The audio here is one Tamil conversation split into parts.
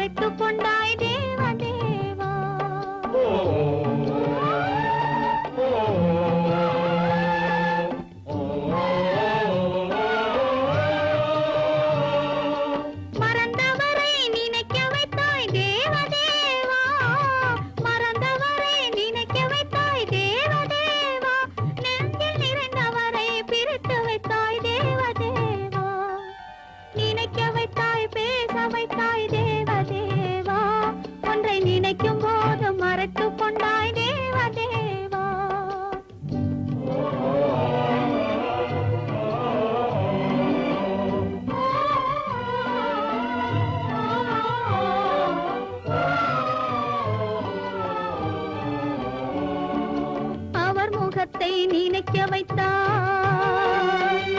மறைத்துக் கொண்டாய் தேவ தேவா. மறந்தவரை நினைக்க வைத்தாய் தேவ தேவா. மறந்தவரை நினைக்க வைத்தாய் தேவ தேவா. நெஞ்சில் நிறைந்தவரை பிரித்து வைத்தாய் தேவ தேவா. நினைக்க வைத்தாய் பேச வைத்தாய் தேவ தேவா. ஒன்றை நினைக்கும் போது மறைத்துக் கொண்டாய் தேவ தேவா. அவர் முகத்தை நினைக்க வைத்தாய்.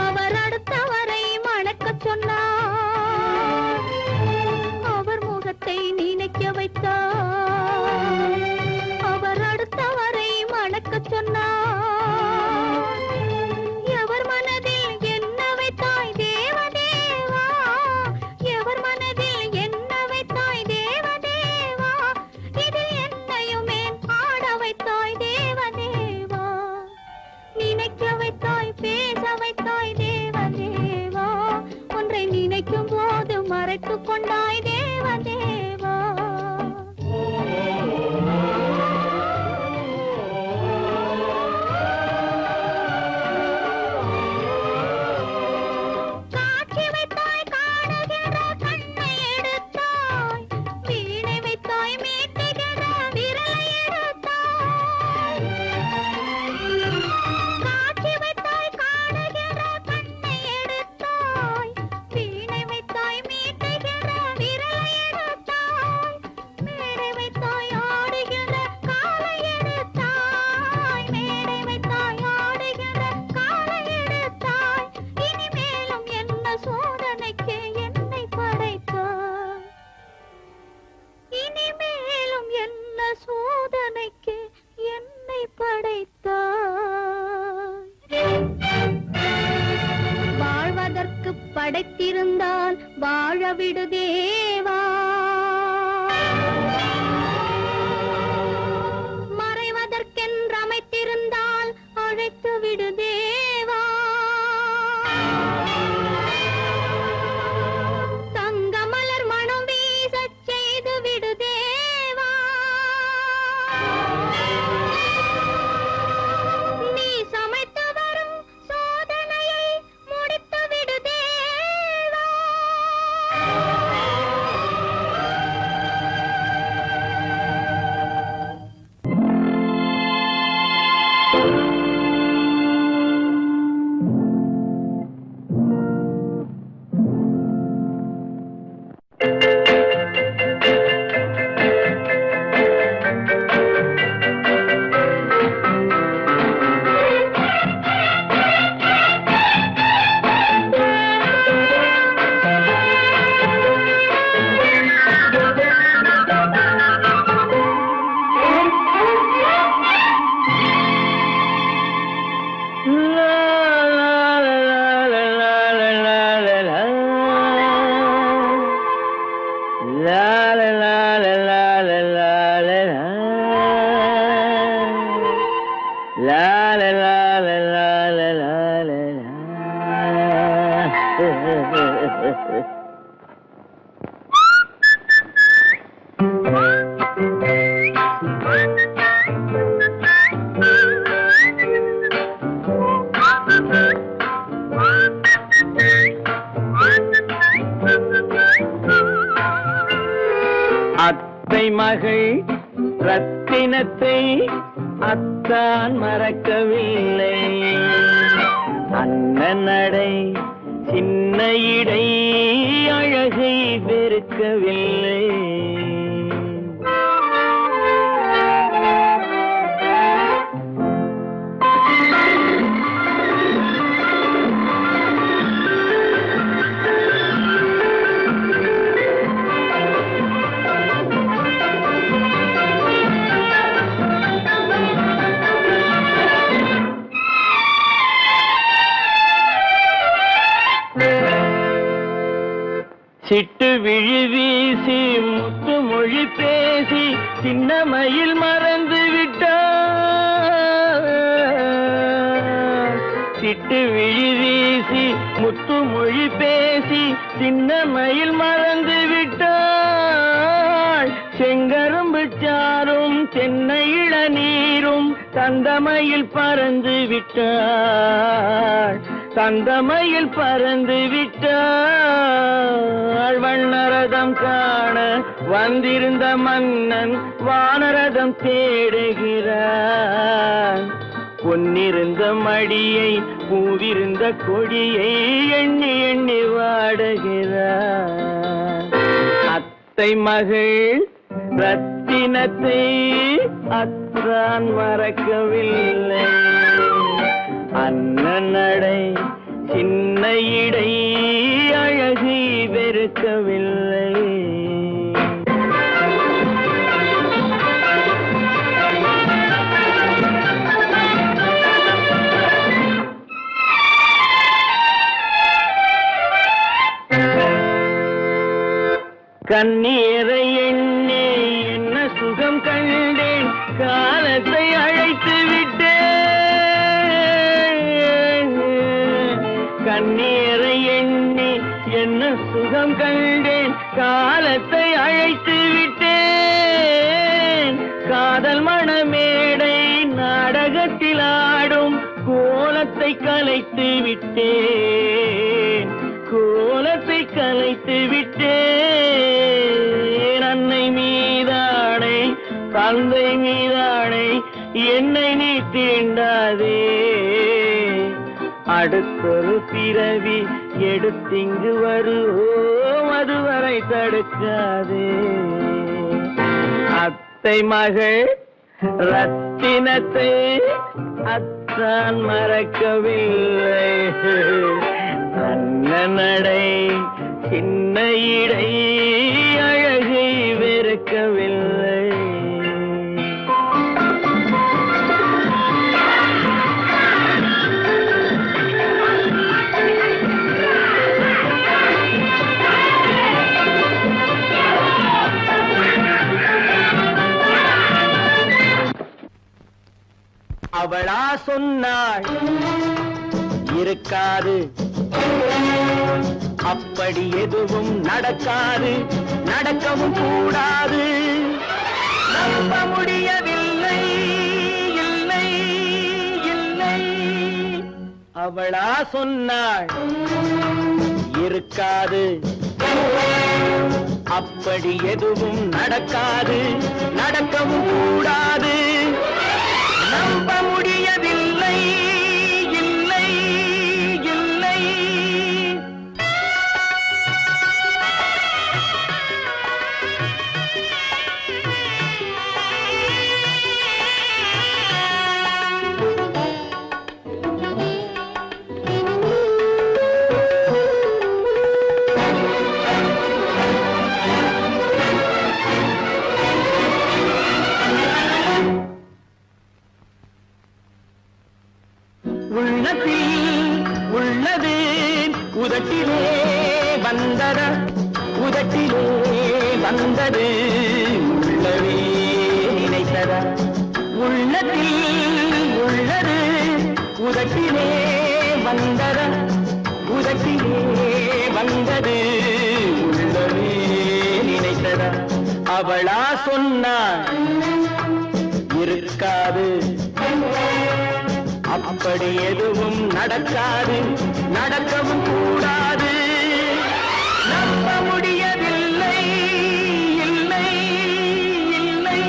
அவர் அடுத்தவரை மணக்கச் சொன்னார். அவர் முகத்தை நினைக்க வைத்தாய். அவர் அடுத்தவரை மணக்கச் சொன்னார். எவர் மனதில் என்ன வைத்தாய் தேவ தேவா. எவர் மனதில் என்ன வைத்தாய் தேவ தேவா. இதில் என்னையுமே ஆட வைத்தாய் தேவ தேவா. நினைக்க வைத்தாய் பேச வைத்தாய் தேவ தேவா. ஒன்றை நினைக்கும் போது மறைத்துக் கொண்டாய் தேவ தேவா. காட்சி வைத்தாய் காணுகிற கண்ணை எடுத்தாய். வீணை வைத்தாய் மீட்டுகிற விரலை எடுத்தாய். காட்சி வைத்தாய் காணுகிற கண்ணை எடுத்தாய். வீணை வைத்தாய் மீட்டுகிற விரலை எடுத்தாய். மேடை வைத்தாய் ஆடுகிற காலை எடுத்தாய். மேடை வைத்தாய் ஆடுகிற காலை எடுத்தாய். இனிமேலும் என்ன சோதனைக்கு என்னை படைத்தாய். இனிமேலும் என்ன சோதனைக்கு என்னை படைத்தாய். வாழ்வதற்கு படைத்திருந்தால் வாழ விடு தேவா. மறைவதற்கென்று அமைத்திருந்தால் அழைத்து விடு தேவா. தங்க மலர் மனம் வீசச் செய்து விடு தேவா. நீ சமைத்து வரும் சோதனையை முடித்து விடு தேவா. அத்தை மகள் ரத்தினத்தை அத்தான் மறக்கவில்லை. அண்ணன் நடை சின்ன இடை அழகை வெறுக்கவில்லை. சிட்டு விழி வீசி முத்து மொழி பேசி சின்னமையில் மறந்து விட்டார். சிட்டு விழி வீசி முத்து மொழி பேசி சின்னமையில் மறந்து விட்டாள். செங்கரும்பு சாரும் தென்னை இளநீரும் தந்தமையில் பறந்து விட்டாள். தந்தமையில் பறந்து விட்டாள். வண்ணரதம் காண வந்திருந்த மன்னன் வானரதம் தேடுகிறான். பொன்னிருந்த மடியை பூவிருந்த கொடியை எண்ணி எண்ணி வாடுகிறான். அத்தை மகள் ரத்தினத்தை அத்தான் மறக்கவில்லை. அண்ணன் நடை சின்ன இடை அழகை வெறுக்கவில்லை. கண்ணீரை எண்ணி என்ன சுகம் கண்டேன், காலத்தை அழைத்து விட்டேன். கண்ணீரை எண்ணி என்ன சுகம் கண்டேன், காலத்தை அழைத்து விட்டேன். காதல் மணமேடை நாடகத்தில் ஆடும் கோலத்தை கலைத்து விட்டேன். கோலத்தை கலைத்து விட்டேன். அன்னை மீதானை தந்தை மீதானை என்னை நீ தீண்டாதே. அடுத்தொரு பிறவி எடுத்திங்கு வருவோம், அதுவரை தடுக்காதே. அத்தை மகள் ரத்தினத்தை அத்தான் மறக்கவில்லை. அண்ணன் நடை சின்ன இடை அழகை வெறுக்கவில்லை. அவளா சொன்னாள் இருக்காது, அப்படி எதுவும் நடக்காது, நடக்கவும் கூடாது. நம்ப முடியவில்லை, இல்லை இல்லை. அவளா சொன்னாள் இருக்காது, அப்படி எதுவும் நடக்காது, நடக்கவும் கூடாது. நம்ப முடியவில்லை, இல்லை இல்லை. உள்ளத்தில் உள்ளது உதட்டிலே வந்தத, உதட்டிலே வந்தது உள்ளவே நினைத்தத. உள்ளத்தில் உள்ளது உதட்டிலே வந்தத, உதட்டிலே வந்தது உள்ளவே நினைத்தத. அவளா சொன்னாள் இருக்காது, அப்படி எதுவும் நடக்காது, நடக்கவும் கூடாது. நம்ப முடியவில்லை, இல்லை இல்லை.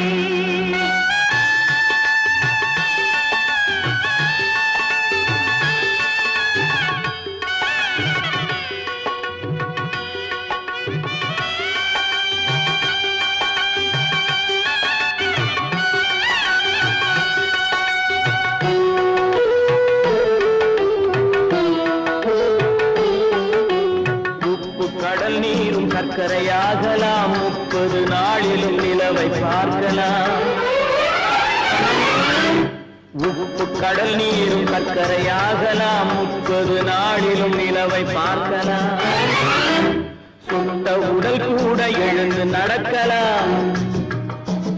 சர்க்கரையாகலாம், 30 நாளிலும் நிலவை பார்க்கலாம். உப்பு கடல் நீரும் சர்க்கரையாகலாம், 30 நாளிலும் நிலவை பார்க்கலாம். சுட்ட எழுந்து நடக்கலாம்,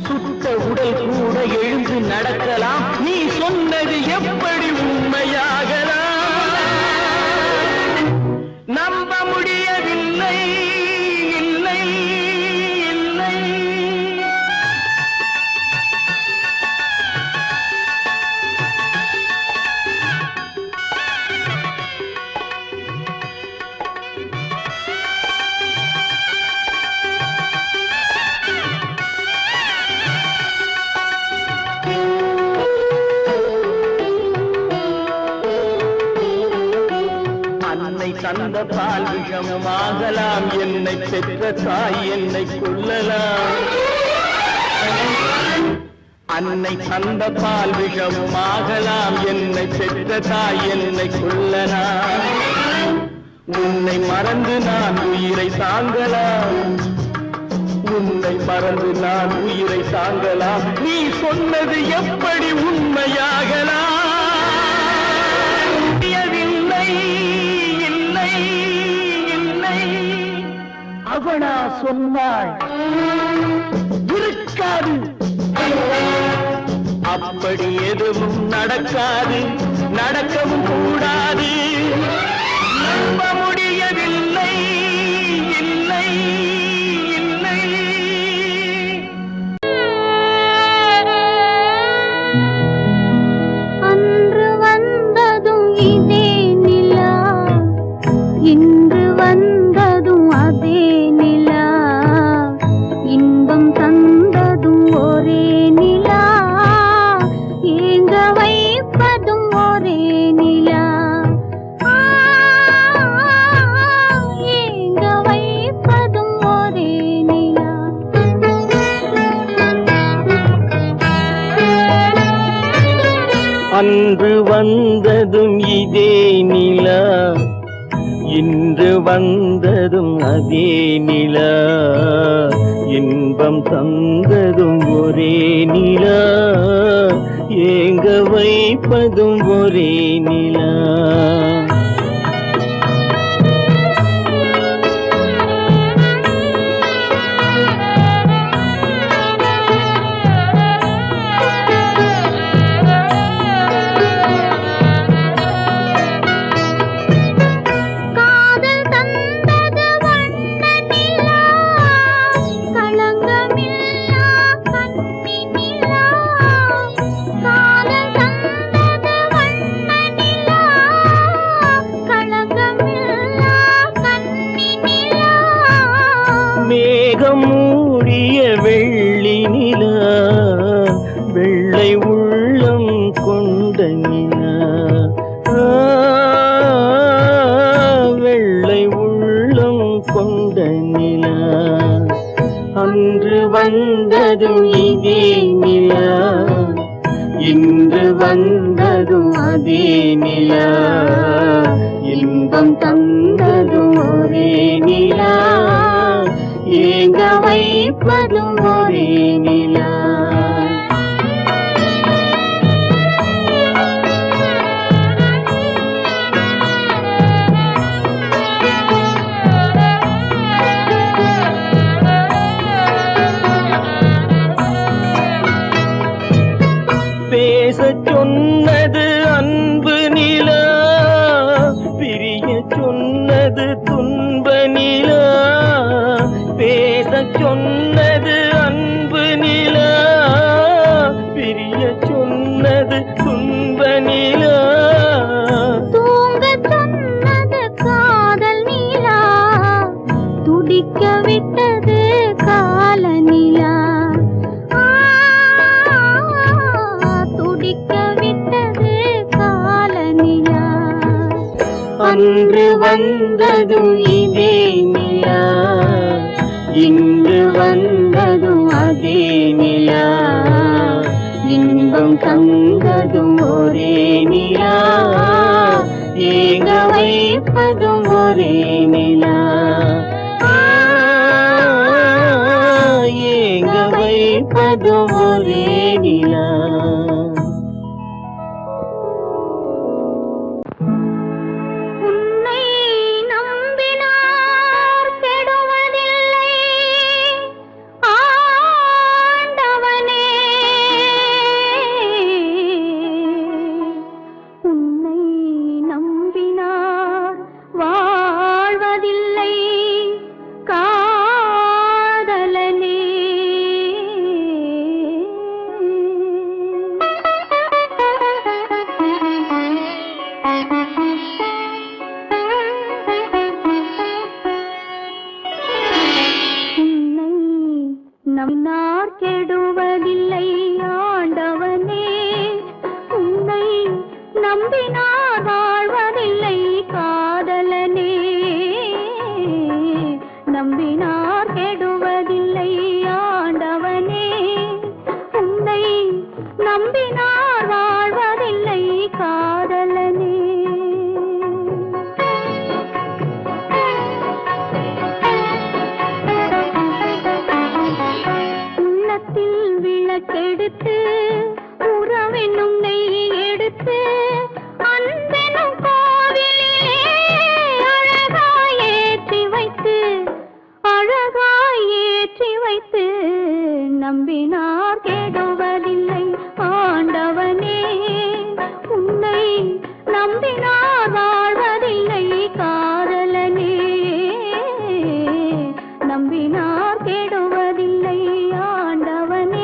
சுத்த உடல் கூட எழுந்து நடக்கலாம். நீ சொன்னது எப்படி உண்மையாகலாம்? நம்ப முடியவில்லை, இல்லை இல்லை. தந்த பால் விஷமாகலாம், என்னை பெற்ற தாய் என்னை கொல்லலாம். அன்னை தந்த பால் விஷமாகலாம், என்னை பெற்ற தாய் என்னை கொல்லலாம். உன்னை மறந்து நான் உயிரை தாங்கலாம், உன்னை மறந்து நான் உயிரை தாங்கலாம். நீ சொன்னது எப்படி உண்மையாகலாம்? அவனா சொன்னாள் இருக்காது, அப்படி எதுவும் நடக்காது, நடக்கவும் கூடாது. நம்ப முடியவில்லை, இல்லை இல்லை. அன்று வந்ததும் இதே நிலா, இன்று வந்ததும் அதே நிலா, இன்பம் தந்ததும் ஒரே நிலா, ஏங்க வைப்பதும் ஒரே நிலா, ஏங்க வைப்பதும் ஒரே நிலா. அன்று வந்ததும் இதே நிலா, இன்று வந்ததும் அதே நிலா, இன்பம் தந்ததும் ஒரே நிலா, ஏங்க வைப்பதும் ஒரே நிலா. மேகம் மூடிய வெள்ளி நிலா, வெள்ளை உள்ளம் கொண்ட நிலா, வெள்ளை உள்ளம் கொண்ட நிலா. அன்று வந்ததும் இதே நிலா, இன்று வந்ததும் அதே நிலா, இன்பம் தந்ததும் ஒரே நிலா, ஏங்க வைப்பதும் ஒரே நிலா. பேசச் சொன்னது அன்பு நிலா, பிரிய சொன்னது துன்ப நிலா. பேசச் சொன்னது அன்பு நிலா, பிரிய சொன்னது துன்ப நிலா. தூங்கச் சொன்னது காதல் நிலா, துடிக்க விட்டது கால நிலா, துடிக்க விட்டது கால நிலா. அன்று வந்ததும் இதே நிலா, இன்று வந்ததும் அதே நிலா, இன்பம் தந்ததும் ஒரே நிலா, ஏங்க வைப்பதும் ஒரே நிலா, ஏங்க வைப்பதும் ஒரே நிலா. உன்னை நம்பினார் கெடுவதில்லை, நம்பினார் கெடுவதில்லை ஆண்டவனே, உன்னை நம்பினார் வாழ்வதில்லை காதலனே. நம்பினார் கெடுவதில்லை ஆண்டவனே, உன்னை நம்பினார் வாழ்வதில்லை காதலனே. விளக்கெடுத்து உறவென்னும் நெய் எடுத்து அன்பெனும் கோவிலிலே அழகாய் ஏற்றி வைத்து நம்பினார் கெடுவதில்லை ஆண்டவனே, உன்னை நம்பினார் வாழ்வதில்லை காதலனே. நம்பினார் கெடுவதில்லை ஆண்டவனே.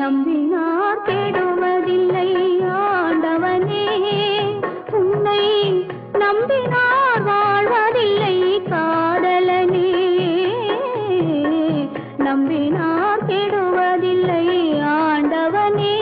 நம்பினார் கெடுவதில்லை ஆண்டவனே, உன்னை நம்பினார் வாழ்வதில்லை காதலனே. நம்பினார் கெடுவதில்லை ஆண்டவனே.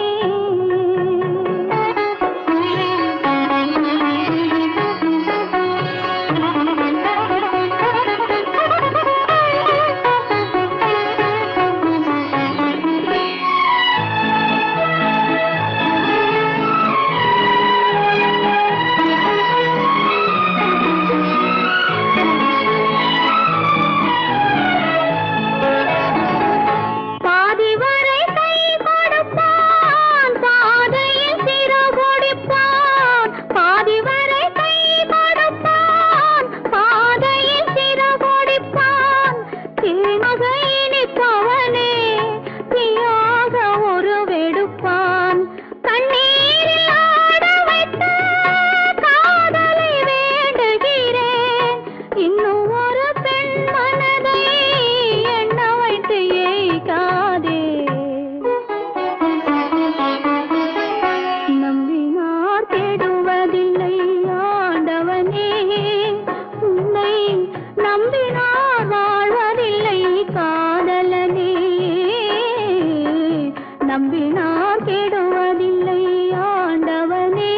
நம்பினார் வாழ்வதில்லை காதலனே. நம்பினார் கெடுவதில்லை ஆண்டவனே.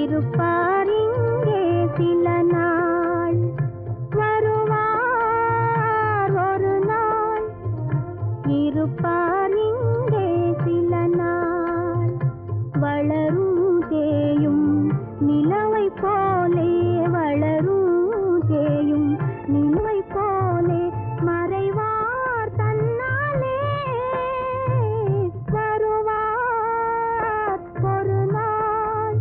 இருப்பார் இங்கே சில நாள், வருவார் ஒரு நாள். இருப்பார் இங்கே சில நாள், வளரும் தேயும் நிலவை போலே, வளரும் தேயும் நிலவை போலே மறைவார் தன்னாலே. வருவார் ஒரு நாள்,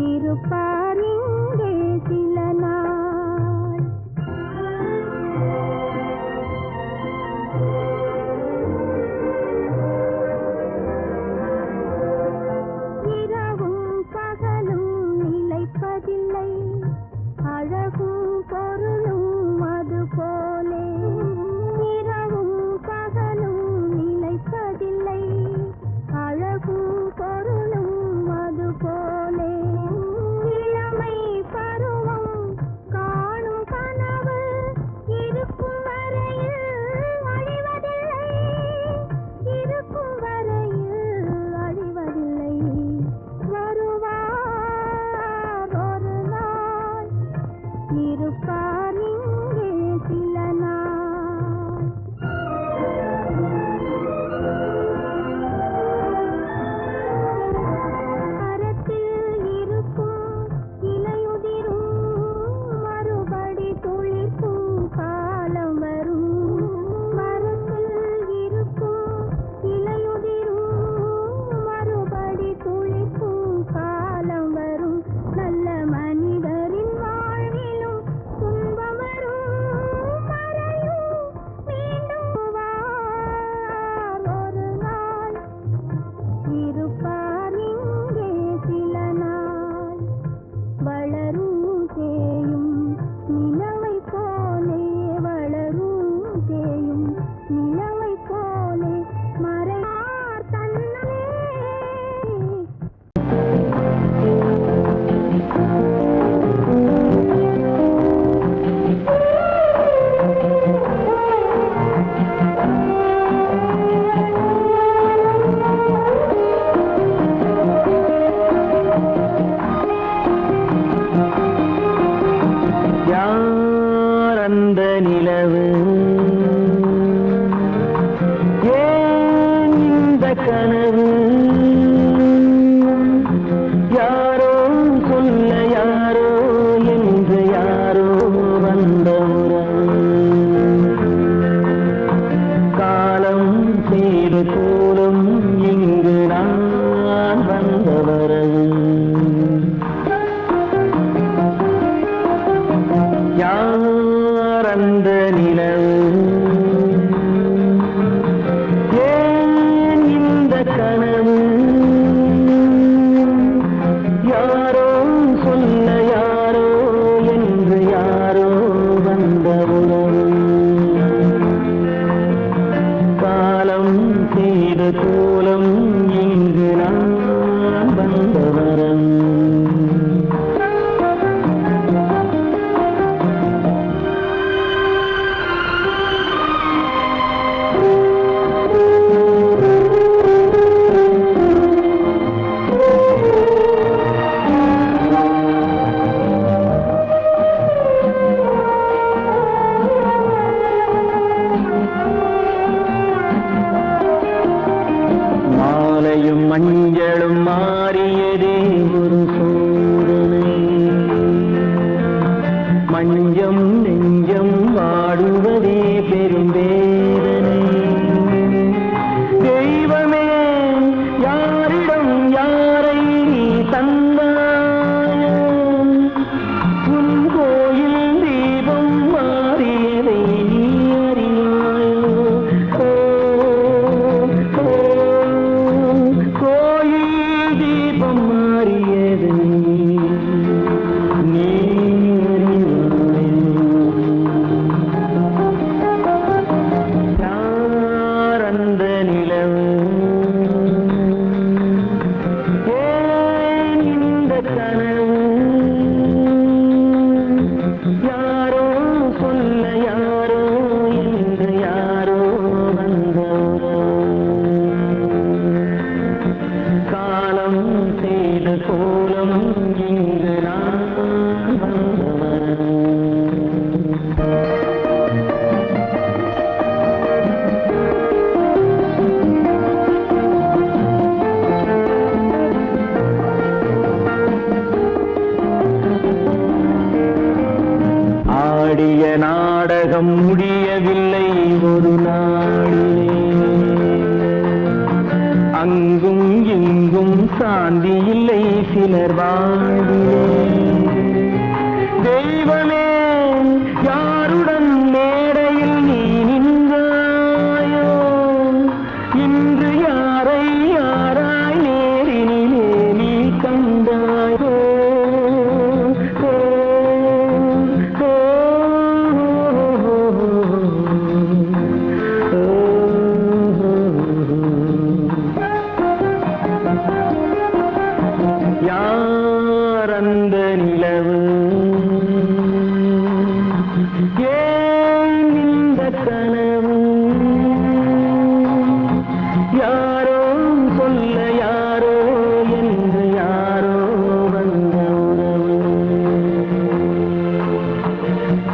இருப்பார் இங்கே சில நாள். இரவும் பகலும் நிலைப்பதில்லை, வேண்டியதே ஒரு சோதனை. மஞ்சம் நெஞ்சம் வாடுவதே பெரும் வேதனை. தெய்வமே யாரிடம் யாரை நீ தந்தாயோ, உன் கோயில் தீபம் மாறியதை நீ அறியாயோ. கோயில் தீபம் மாறியதை நீ யாரந்த நிலவு, ஏன் இந்த கனவு, யாரோ சொல்ல யாரோ என்று யாரோ வந்த காலம் செய்த கோலம் இங்கு நான் வந்தவன். ஆடிய நாடகம் முடியவில்லை ஒரு நாளிலே. அங்கும் இங்கும் சாந்தி இல்லை சிலர் வாழ்விலே. தெய்வமே யாருடன் மேடையில் நீ நின்றாயோ, இன்று யாரை யாராய் நேரினிலே நீ கண்டாயோ. யாரந்த நிலவு, ஏன் இந்த கனவு, யாரோ சொல்ல யாரோ என்று யாரோ வந்த உறவு.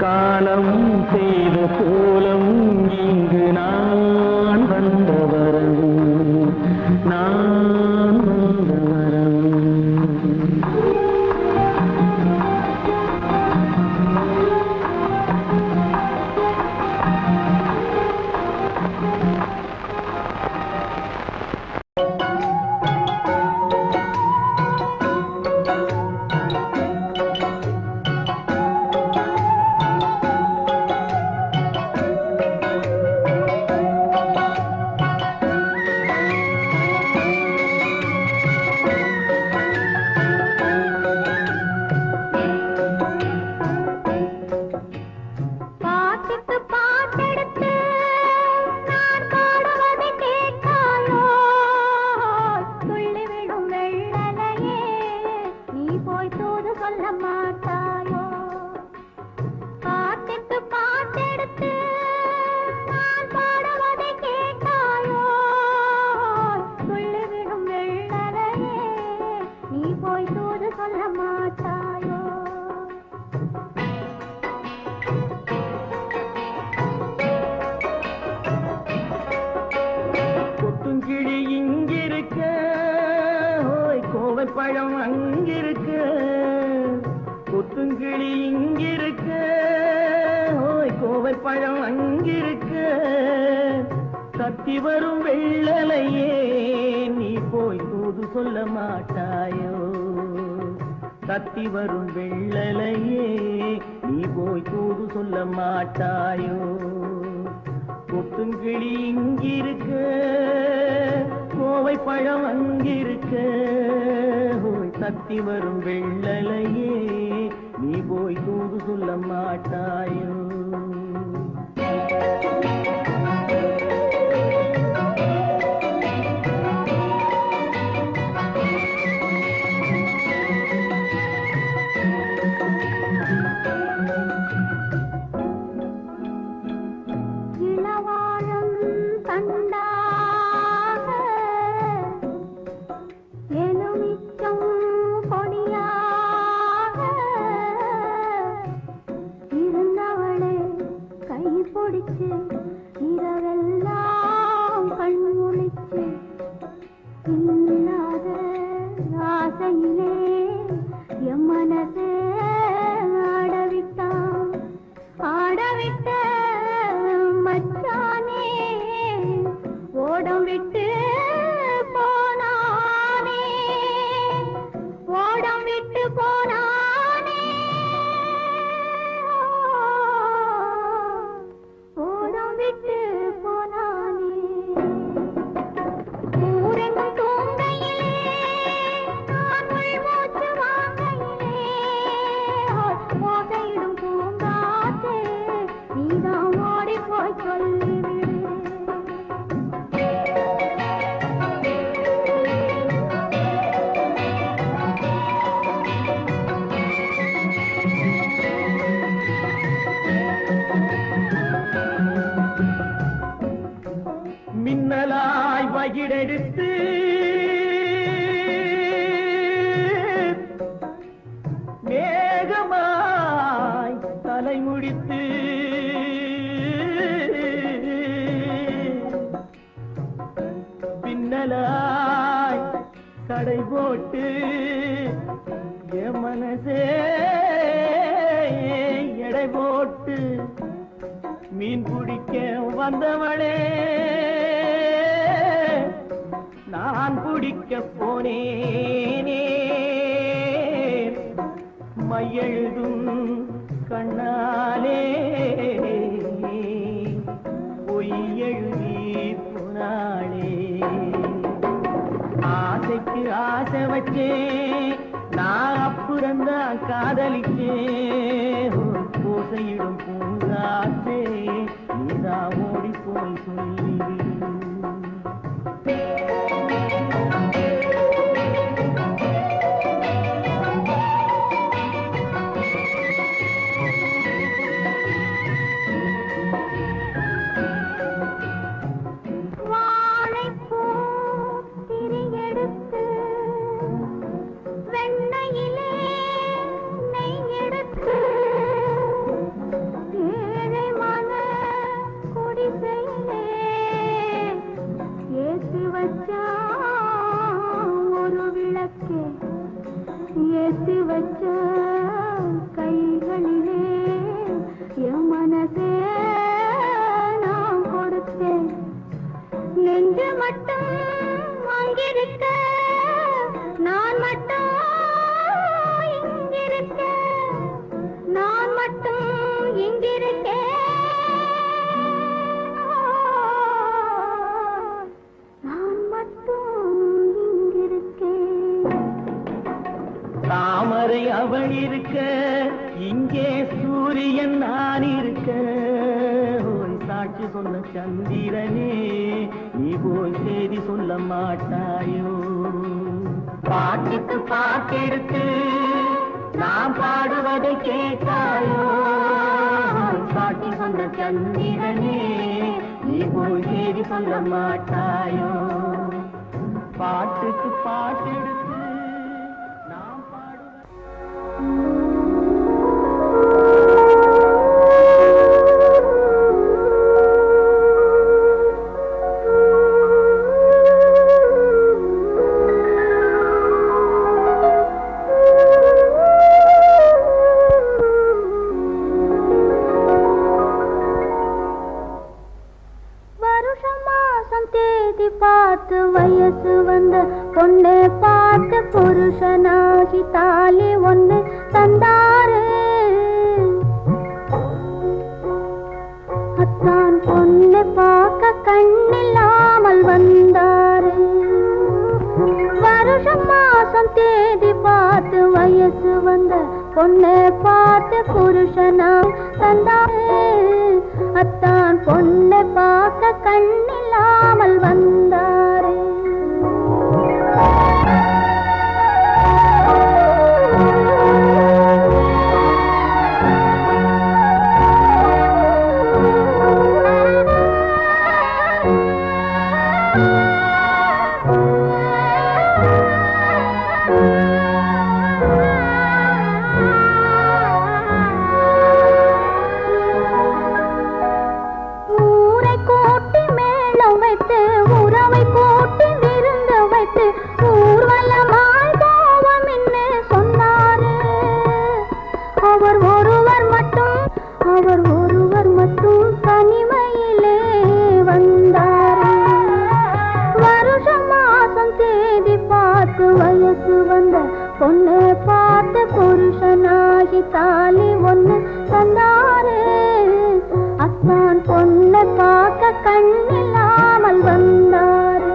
காலம் செய்த கோலம் இங்கு நான் வந்த வரவு, நான் வந்த வரவு. பாட்டுக்கு பாட்டெடுத்து நான் பாடுவதை கேட்காயோ, துள்ளி விடும் வெள்ளலையே நீ போய் தூது சொல்ல மாட்டாயோ. பாட்டுக்கு பாட்டெடுத்து நான் பாடுவதை கேட்காயோ, துள்ளி விடும் வெள்ளலையே நீ போய் தூது சொல்ல மாட்டாயோ. கொத்துங்கிளி இங்கிருக்க, ஓய் கோவைப்பழம் அங்கிருக்க. கொத்துங்கிளி இங்கிருக்க, ஓய் கோவைப்பழம் அங்கிருக்க. தத்தி வரும் வெள்ளலையே நீ போய் தூது சொல்ல மாட்டாயோ. தத்தி வரும் வெள்ளலையே நீ போய் தூது சொல்ல மாட்டாயோ. கொத்துங்கிளி இங்கிருக்க, கோவை பழம் அங்கிருக்க. ஓய் தத்தி வரும் வெள்ளலையே நீ போய் தூது சொல்ல மாட்டாயோ. இளவாழம் தண்டாக எலுமிச்சம் கொடியாக இருந்தவளே கை பிடிச்சு ஆசையிலே என் மனசே ஆடவிட்டான் ஆடவிட்ட மச்சானே ஓடம் விட்டு போனானே ஓடம் விட்டு போனானே ஓடம் விட்டு போனானே ஊரெங்கும் தூங்கையிலே நான் மூச்சு வாங்கையிலே ஓசையிடும் பூங்காற்றே நீதான் ஓடி போய் சொல்லிவிடு மின்னலாய் வகிடெடுத்து மேகமாய் தலைமுடித்து பின்னலாய் கடை போட்டு என் மனசே எடை போட்டு மீன் பிடிக்க வந்தவளே நான் பிடிக்க போனேனே மையெழுதும் கண்ணாலே பொய் எழுதி போனாளே ஆசைக்கு ஆசை வச்சேன் நான் அப்புறந்தான் காதலிச்சேன் பூசையிடும் பூங்காற்றே நீதான் ஓடி போய் சொல்லிவிடு ஏத்தி வச்ச கைகளிலே என் மனசே நான் கொடுத்தேன் நெஞ்சு மட்டும் அங்கிருக்க நான் மட்டும் இங்கிருக்க நான் மட்டும் இங்கிருக்கேன் தாமரை அவள் இருக்க இங்கே சூரியன் நான் இருக்க ஒரு சாட்சி சொன்ன சந்திரனே நீ போய் செய்தி சொல்ல மாட்டாயோ பாட்டுக்கு பாட்டெடுத்து நான் பாடுவதை கேட்டாயோ சாட்சி சொன்ன சந்திரனே நீ போய் செய்தி சொல்ல மாட்டாயோ பாட்டுக்கு பாட்டெடுத்து பார்த்து வயசு வந்த பொண்ணு பார்த்து புருஷனாகி தாலி ஒண்ணு தந்தாரு அத்தான் பொண்ணு பார்க்க கண்ணில்லாமல் வந்தாரு வருஷம் மாசம் தேதி பார்த்து வயசு வந்த பொண்ணு பார்த்து புருஷனாகி தந்தாரு அத்தான் பொண்ணு பார்க்க கண்ணில்லாமல் வந்தாரு ஊரை கூட்டி மேளம் வைத்து உறவை பொண்ணு பார்த்து புருஷனாகி தாலி ஒண்ணு தந்தாரு. அத்தான் பொண்ணை பார்க்க கண்ணில்லாமல் வந்தாரு.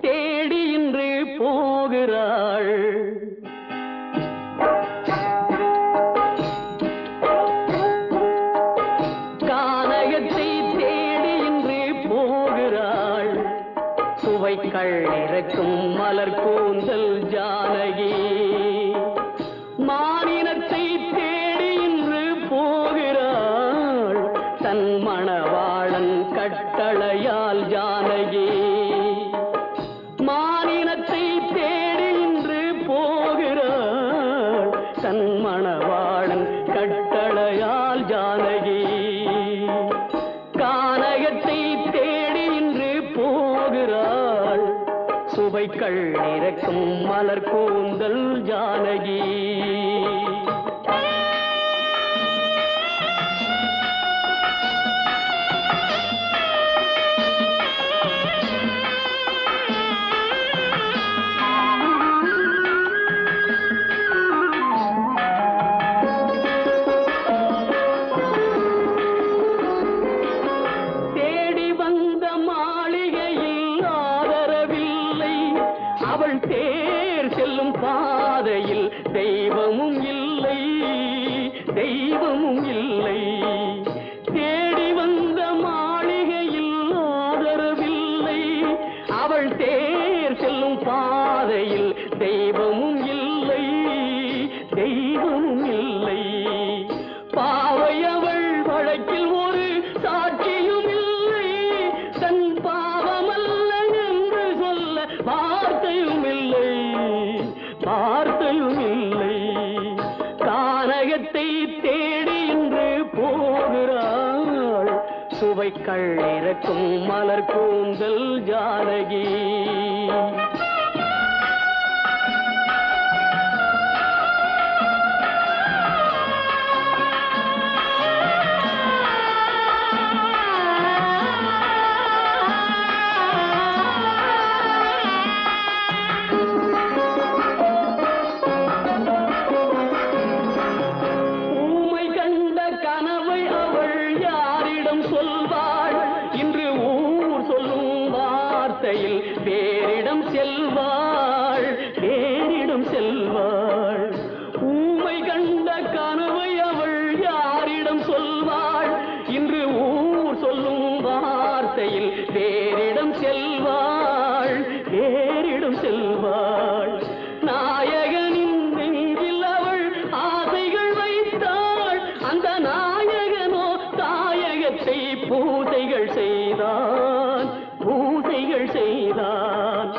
தேடி இன்று போகிறாள். கானகத்தை தேடி இன்று போகிறாள். சுவைக்கள் இறக்கும் மலர் கூந்தல் ஜானகி. மானினத்தை தேடி இன்று போகிறாள். தன் மணவாளன் கட்டளையால் ஜானகி. மானினத்தை தேடி இன்று போகிறாள். தன் மணவாளன் கட்டளையால் ஜானகி. கானகத்தை தேடி இன்று போகிறாள். சுவைக்கள் இறக்கும் மலர் கூந்தல் ஜானகி. அவள் தேர் செல்லும் பாதையில் தெய்வமும் இல்லை, தெய்வமும் இல்லை. தேடி வந்த மாளிகையில் ஆதரவில்லை. அவள் தேர் செல்லும் பாதையில் தெய்வமும் இல்லை, தெய்வமும் இல்லை. பாவை அவள் வழக்கில் ஒரு சாட்சியும் இல்லை. தன் பாவமல்ல என்று சொல்ல வார்த்தையும் இல்லை, வார்த்தையும் இல்லை. கானகத்தை தேடி இன்று போகிறாள். சுவைக்கள் இறக்கும் மலர் கூந்தல் ஜானகி. பேரிடம் செல்வாள், பேரிடம் செல்வாள். ஊமை கண்ட கனவை அவள் யாரிடம் சொல்வாள்? இன்று ஊர் சொல்லும் வார்த்தையில் பேரிடம் செல்வாள், பேரிடம் செல்வாள். நாயகனின் நெஞ்சில் அவள் ஆசைகள் வைத்தாள். அந்த நாயகனோ தாயகத்தை பூசைகள் செய்தான், பூசைகள் செய்தான்.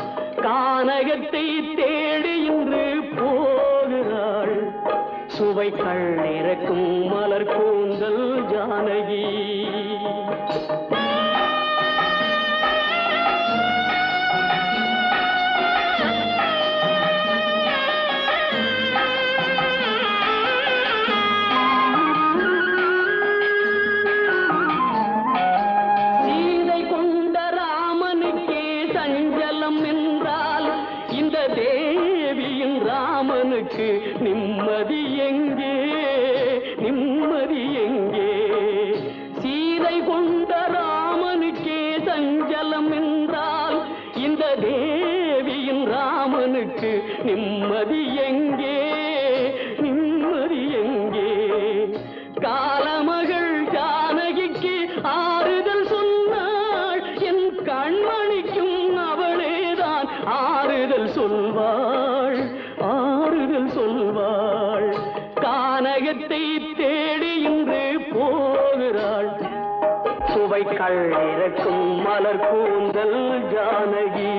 கானகத்தை தேடி இன்று போகிறாள். சுவைக்கள் இறக்கும் மலர் கூந்தல் ஜானகி. தேவியின் ராமனுக்கு நிம்மதி எங்கே, நிம்மதி எங்கே? சீதை கொண்ட ராமனுக்கே சஞ்சலம் என்றால் இந்த தேவியின் ராமனுக்கு நிம்மதி எங்கே நிம்மதி எங்கே காலமகள் ஜானகிக்கு ஆறுதல் சொன்னாள் என் கண்மணிக்கும் அவளேதான் ஆறுதல் சொல்வாள் ஆறுதல் சொல்வாள் கானகத்தை தேடி இன்று போகிறாள் சுவைக்கள் இறக்கும் மலர் கூந்தல் ஜானகி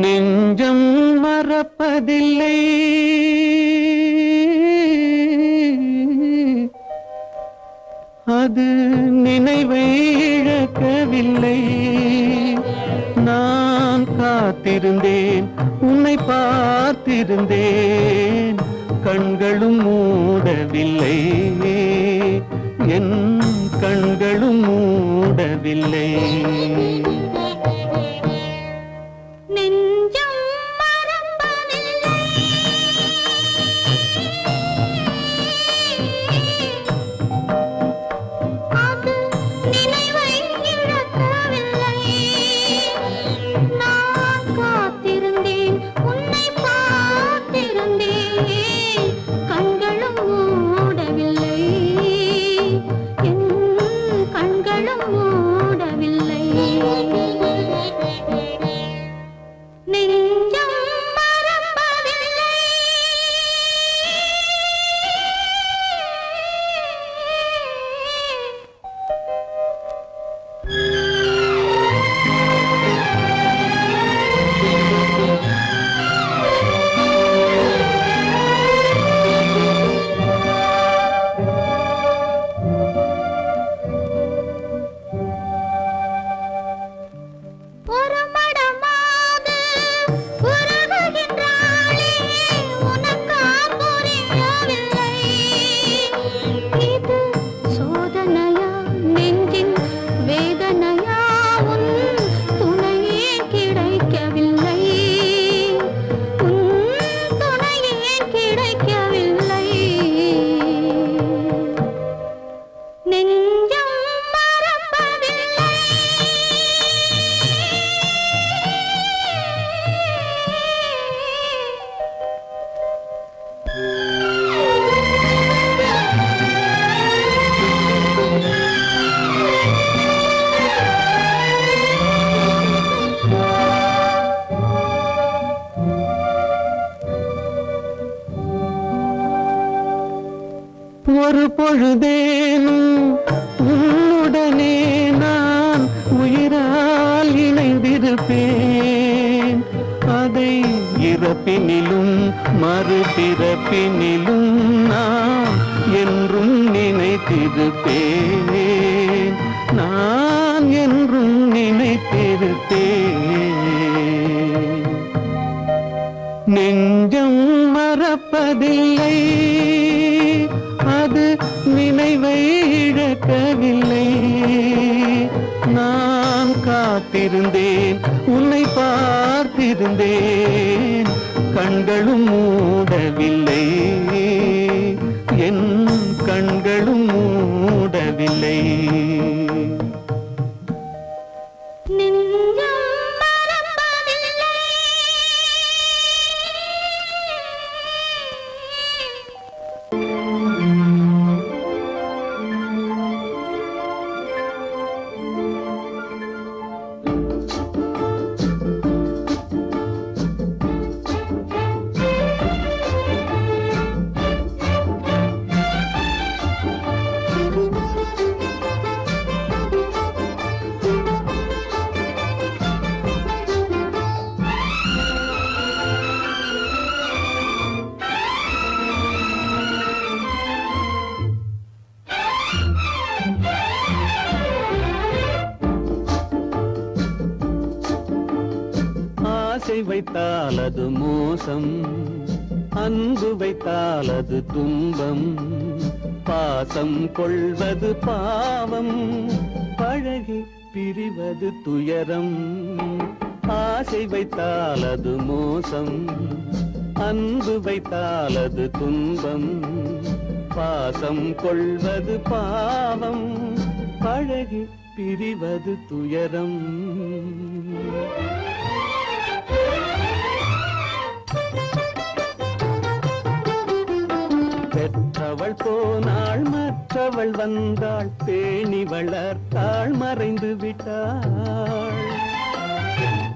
நெஞ்சம் மறப்பதில்லை அது நினைவை இழக்கவில்லை நான் காத்திருந்தேன் உன்னை பார்த்திருந்தேன் கண்களும் மூடவில்லை என் கண்களும் மூடவில்லை ஒரு பொழுதேனும் உன்னுடனே நான் உயிரால் இணைந்திருப்பேன் அதை இறப்பினிலும் மறுபிறப்பினிலும் நான் என்றும் நினைத்திருப்பேன் நான் என்றும் நினைத்திருப்பேன் நெஞ்சம் மறப்பதில்லை அது நினைவை இழக்கவில்லை நான் காத்திருந்தேன் உன்னை பார்த்திருந்தேன் கண்களும் மூடவில்லை என் கண்களும் மூடவில்லை ஆசை வைத்தால் அது மோசம், அன்பு வைத்தால் அது துன்பம், பாசம் கொள்வது பாவம், பழகி பிரிவது துயரம். ஆசை வைத்தால் அது மோசம், அன்பு வைத்தால் அது துன்பம், பாசம் கொள்வது பாவம், பழகி பிரிவது துயரம். பெற்றவள் போனாள் மற்றவள் வந்தாள், பேணி வளர்த்தாள் மறைந்து விட்டாள்.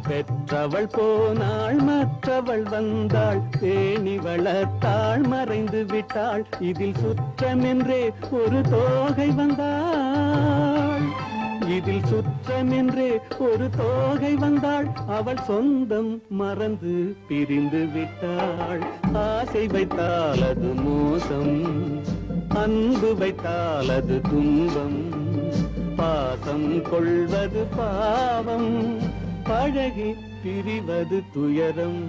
பெற்றவள் போனாள் மற்றவள் வந்தாள், பேணி வளர்த்தாள் மறைந்து விட்டாள். இதில் சுற்றமென்றே ஒரு தோகை வந்தாள், இதில் சுற்றமென்றே ஒரு தோகை வந்தாள். அவள் சொந்தம் மறந்து பிரிந்து விட்டாள். ஆசை வைத்தால் அது மோசம், அன்பு வைத்தால் அது துன்பம், பாசம் கொள்வது பாவம், பழகி பிரிவது துயரம்.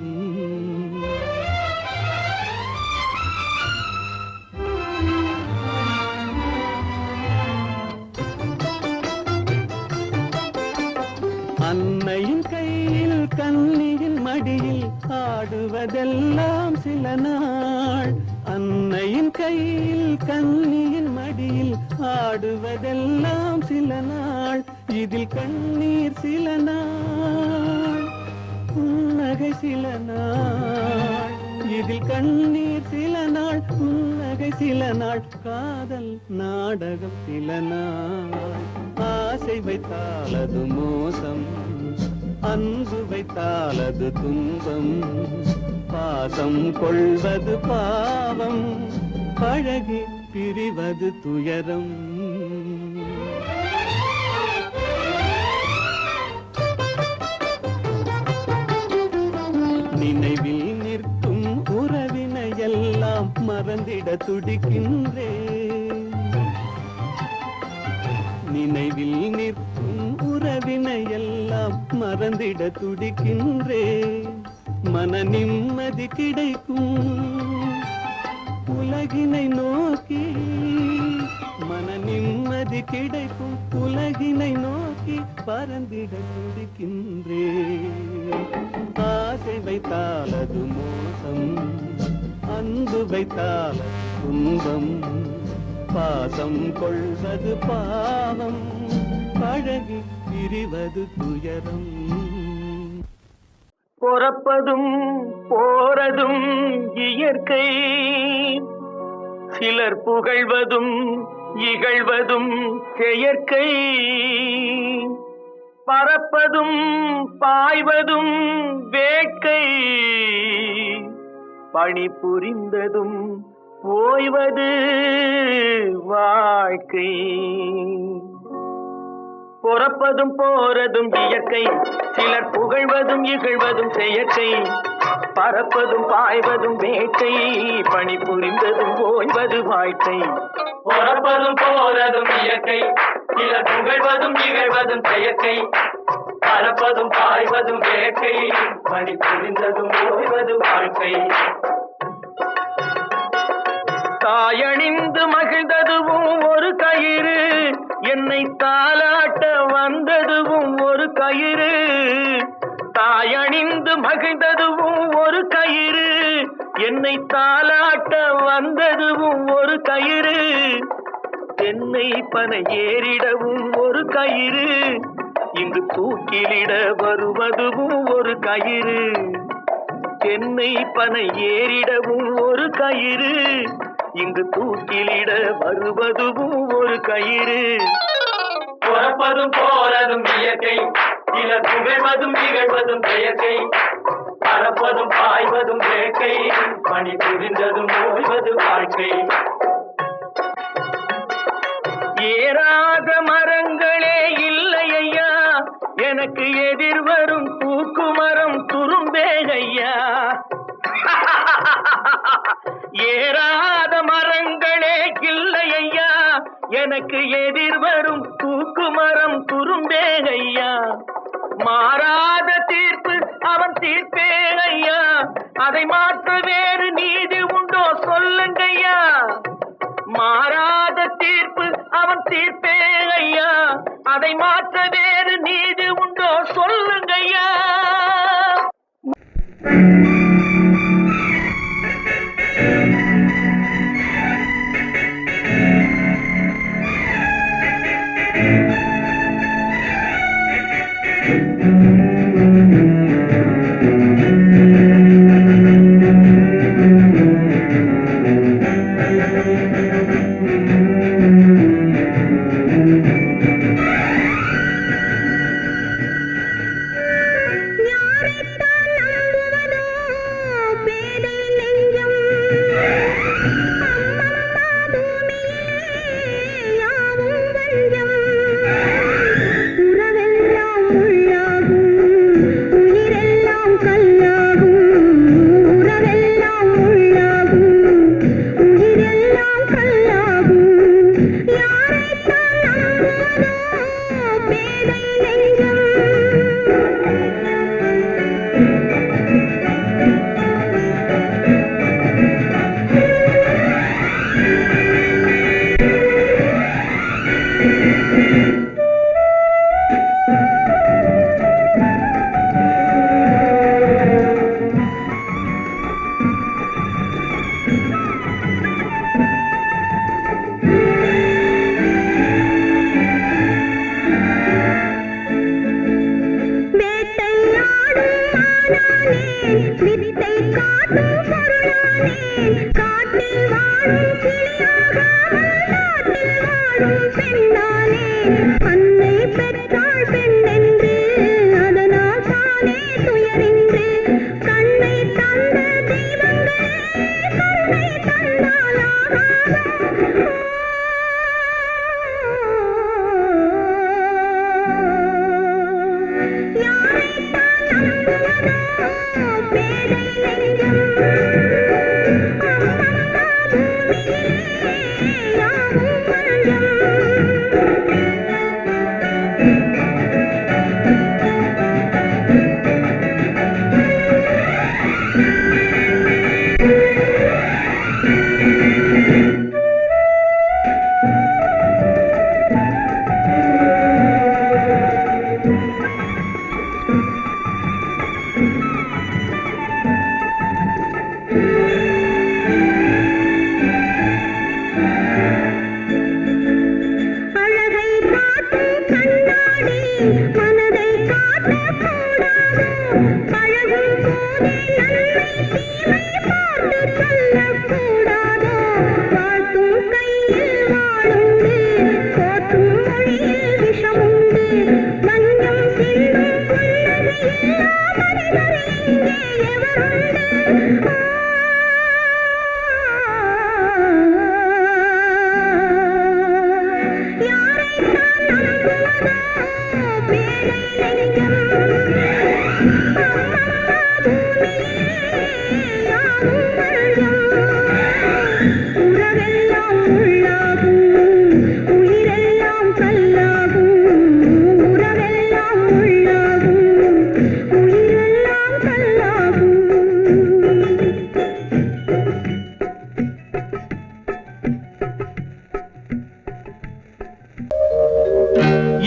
அன்னையின் கையில் கன்னியின் மடியில் ஆடுவதெல்லாம் சில நாள், அன்னையின் கையில் கன்னியின் மடியில் ஆடுவதெல்லாம் சில நாள். இதில் கண்ணீர் சில நாள், புன்னகை சில நாள். இதில் கண்ணீர் சில நாள், புன்னகை சில நாள். காதல் நாடகம் சில நாள். ஆசை வைத்தால் அது மோசம், அன்பு வைத்தால் அது துன்பம், பாசம் கொள்வது பாவம், பழகி பிரிவது துயரம். நினைவில் நிற்கும் உறவினையெல்லாம் மறந்திட துடிக்கின்றேன். நினைவில் நிற்கும் உறவினையெல்லாம் மறந்திட துடிக்கின்றேன். மன நிம்மதி கிடைக்கும் உலகினை நோக்கி, மன நிம்மதி கிடைக்கும் உலகினை நோக்கி பறந்திட துடிக்கின்றேன். ஆசை வைத்தால் அது மோசம், அன்பு வைத்தால் துன்பம், பாசம் கொள்வது பாவம், பழகி பிரிவது துயரம். பொறப்பதும் போறதும் இயற்கை, சிலர் புகழ்வதும் இகழ்வதும் செயற்கை. பறப்பதும் பாய்வதும் வேட்கை, பணி புரிந்ததும் ஓய்வது வாழ்க்கை. பொறப்பதும் போறதும் இயற்கை, சிலர் புகழ்வதும் இகழ்வதும் செயற்கை. பறப்பதும் பாய்வதும் வேட்கை, பணி புரிந்ததும் ஓய்வது வாழ்க்கை. பொறப்பதும் போறதும் இயற்கை, சிலர் புகழ்வதும் இகழ்வதும் செயற்கை. பறப்பதும் பாய்வதும் வேட்கை, பணி புரிந்ததும் ஓய்வது வாழ்க்கை. தாயணிந்து மகிழ்ந்ததுவும் ஒரு கயிறு, என்னை தாலாட்ட வந்ததுவும் ஒரு கயிறு. தாயணிந்து மகிழ்ந்ததுவும் ஒரு கயிறு, என்னை தாலாட்ட வந்ததுவும் ஒரு கயிறு. என்னை பனை ஏறிடவும் ஒரு கயிறு, இங்கு தூக்கிலிட வருவதுவும் ஒரு கயிறு. என்னை பனை ஏறிடவும் ஒரு கயிறு, இங்கு தூக்கிலிட வருவதுவும் ஒரு கயிறு. பொறப்பதும் போறதும் இயற்கை, சிலர் புகழ்வதும் இகழ்வதும் செயற்கை. பறப்பதும் பாய்வதும் வேட்கை, பணி புரிந்ததும் ஓய்வது வாழ்க்கை. ஏறாத மரங்களே இல்லை ஐயா, எனக்கு எதிர்வரும் தூக்குமரம் துரும்பே ஐயா. ஏறாத மரங்களே இல்லை ஐயா, எனக்கு எதிர்வரும் தூக்குமரம் துரும்பே ஐயா. மாறாத தீர்ப்பு அவன் அவன் தீர்ப்பேன் ஐயா. அதை மாற்ற வேறு நீதி உண்டோ சொல்லுங்கய்யா. மாறாத தீர்ப்பு அவன் தீர்ப்பேன் ஐயா. அதை மாற்ற வேறு நீதி உண்டோ சொல்லுங்கய்யா.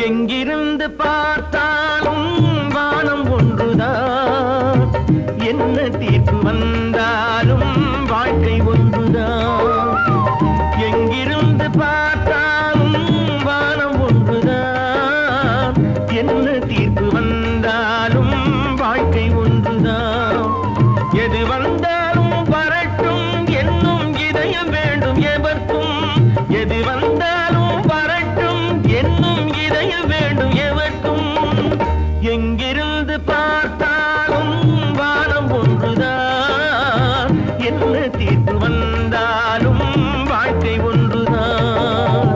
எங்கிருந்து பார்த்தாலும் வானம் ஒன்றுதான், என்ன தீர்ப்பு வந்தாலும் வாழ்க்கை ஒன்றுதான். எங்கிருந்து பார்த்தாலும் வானம் ஒன்றுதான், என்ன தீர்ப்பு வந்தாலும் வாழ்க்கை ஒன்றுதான். எது வந்தாலும் வரட்டும் என்னும் இதயம் வேண்டும் எவர்க்கும், எது வந்தாலும் வரட்டும் என்னும் இதயம் வேண்டும் எவர்க்கும். எங்கிருந்து பார்த்தாலும் வானம் ஒன்றுதான், என்ன தீர்ப்பு வந்தாலும் வாழ்க்கை ஒன்றுதான்.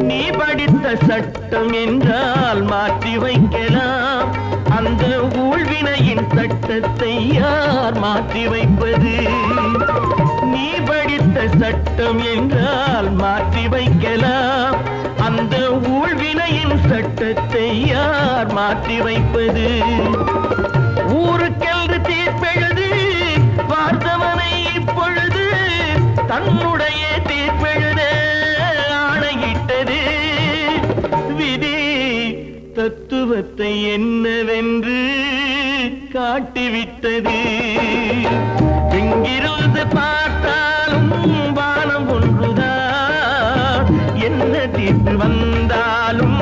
நீ படித்த சட்டம் என்றால் மாற்றி வைக்கலாம், அந்த ஊழ்வினையின் சட்டத்தை யார் மாற்றி வைப்பது? நீ படித்த சட்டம் என்றால் மாற்றி வைக்கலாம். அந்த ஊழ்வினையின் சட்டத்தை யார் மாற்றி வைப்பது? ஊருக்கென்று தீர்ப்பெழுது பார்த்தவனை இப்பொழுது தன்னுடைய தீர்ப்பெழுத ஆணையிட்டது. விதி தத்துவத்தை என்னவென்று காட்டிவிட்டது. எங்கிருந்து பார்த்தாலும் வானம் ஒன்றுதான், என்ன தீர்ப்பு வந்தாலும்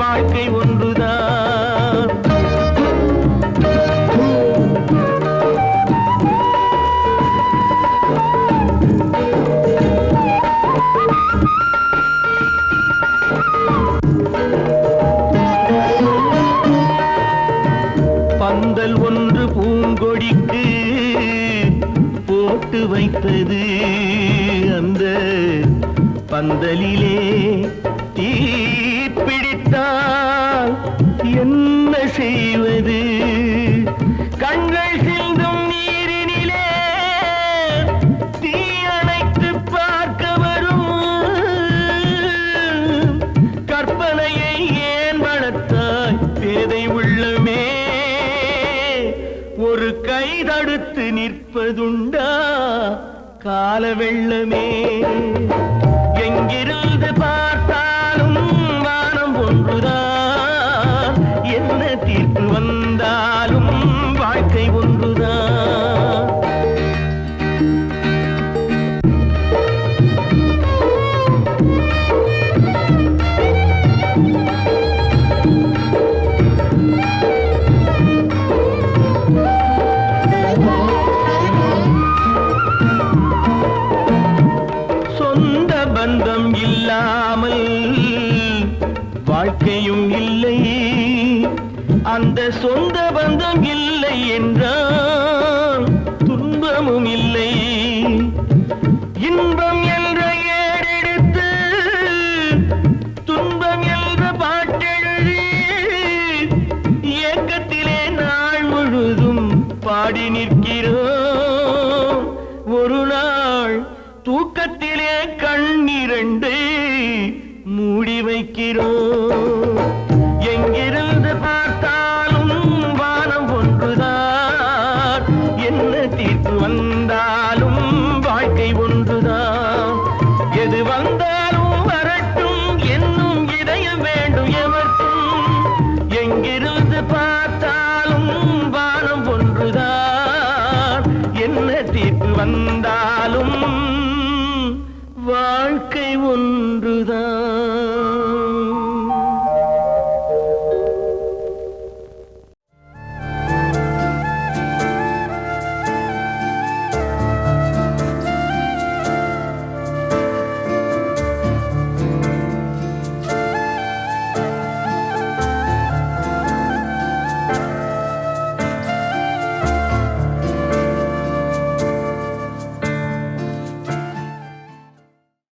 வாழ்க்கை ஒன்றுதான். பந்தல் ஒன்று பூங்கொடிக்கு போட்டு வைத்தது. அந்த பந்தலிலே தீ பிடித்தால் என்ன செய்வது? கண்கள் சிந்தும் நீரினிலே தீ அணைத்து பார்க்க வரும் கற்பனையை ஏன் வளர்த்தாய் பேதை உள்ளமே? ஒரு கை தடுத்து நிற்பதுண்டா கால வெள்ளமே? எங்கிருந்து பார்த்தாலும் வானம் ஒன்றுதான், என்ன தீர்ப்பு வந்தாலும் வாழ்க்கை ஒன்றுதான். சொந்த பந்தம் இல்லாமல் வாழ்க்கையும் இல்லை. அந்த சொந்த பந்தம் இல்லை என்றால் துன்பமும் இல்லை. இன்பம் என்ற ஏடெடுத்து துன்பம் என்ற பாட்டெழுதி ஏக்கத்திலே நாள் முழுதும் பாடி நிற்கிறோம். ஒரு நாள் தூக்கத்திலே கண்ணிரண்டு மூடி வைக்கிறோம். எங்கிருந்து பார்த்தாலும் வானம் ஒன்றுதான், என்ன தீர்ப்பு வந்தாலும் வாழ்க்கை ஒன்றுதான். எது வந்தாலும் வரட்டும் என்னும் இதயம் வேண்டும் எவர்க்கும். எங்கிருந்து பார்த்தாலும் வானம் ஒன்றுதான், என்ன தீர்ப்பு வந்தாலும் வாழ்க்கை ஒன்றுதான்.